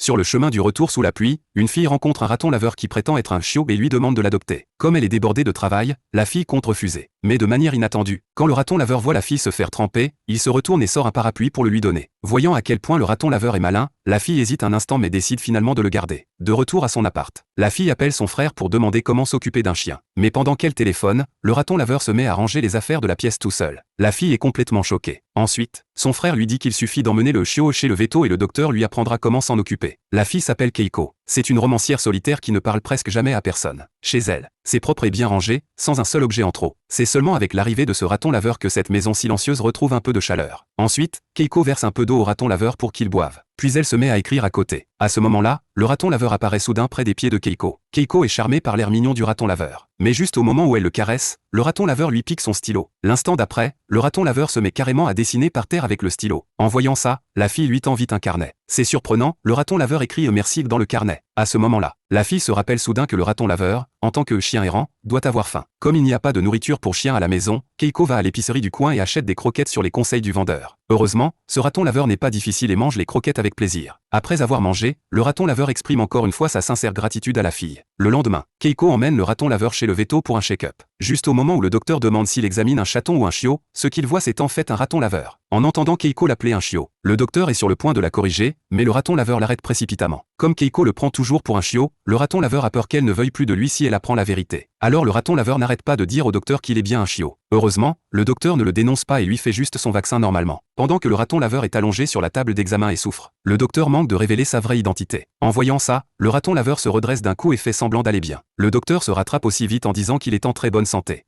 Sur le chemin du retour sous la pluie, une fille rencontre un raton laveur qui prétend être un chiot et lui demande de l'adopter. Comme elle est débordée de travail, la fille compte refuser. Mais de manière inattendue, quand le raton laveur voit la fille se faire tremper, il se retourne et sort un parapluie pour le lui donner. Voyant à quel point le raton laveur est malin, la fille hésite un instant mais décide finalement de le garder. De retour à son appart, la fille appelle son frère pour demander comment s'occuper d'un chien. Mais pendant qu'elle téléphone, le raton laveur se met à ranger les affaires de la pièce tout seul. La fille est complètement choquée. Ensuite, son frère lui dit qu'il suffit d'emmener le chiot chez le veto et le docteur lui apprendra comment s'en occuper. La fille s'appelle Keiko. C'est une romancière solitaire qui ne parle presque jamais à personne. Chez elle, c'est propre et bien rangé, sans un seul objet en trop. C'est seulement avec l'arrivée de ce raton laveur que cette maison silencieuse retrouve un peu de chaleur. Ensuite, Keiko verse un peu d'eau au raton laveur pour qu'il boive. Puis elle se met à écrire à côté. À ce moment-là, le raton laveur apparaît soudain près des pieds de Keiko. Keiko est charmée par l'air mignon du raton laveur. Mais juste au moment où elle le caresse, le raton laveur lui pique son stylo. L'instant d'après, le raton laveur se met carrément à dessiner par terre avec le stylo. En voyant ça, la fille lui tend vite un carnet. C'est surprenant, le raton laveur écrit merci dans le carnet. À ce moment-là, la fille se rappelle soudain que le raton laveur, en tant que chien errant, doit avoir faim. Comme il n'y a pas de nourriture pour chien à la maison, Keiko va à l'épicerie du coin et achète des croquettes sur les conseils du vendeur. Heureusement, ce raton laveur n'est pas difficile et mange les croquettes avec plaisir. Après avoir mangé, le raton laveur exprime encore une fois sa sincère gratitude à la fille. Le lendemain, Keiko emmène le raton laveur chez le veto pour un check-up. Juste au moment où le docteur demande s'il examine un chaton ou un chiot, ce qu'il voit c'est en fait un raton laveur. En entendant Keiko l'appeler un chiot, le docteur est sur le point de la corriger, mais le raton laveur l'arrête précipitamment. Comme Keiko le prend toujours pour un chiot, le raton laveur a peur qu'elle ne veuille plus de lui si elle apprend la vérité. Alors le raton laveur n'arrête pas de dire au docteur qu'il est bien un chiot. Heureusement, le docteur ne le dénonce pas et lui fait juste son vaccin normalement. Pendant que le raton laveur est allongé sur la table d'examen et souffre, le docteur manque de révéler sa vraie identité. En voyant ça, le raton laveur se redresse d'un coup et fait semblant d'aller bien. Le docteur se rattrape aussi vite en disant qu'il est en très bonne santé.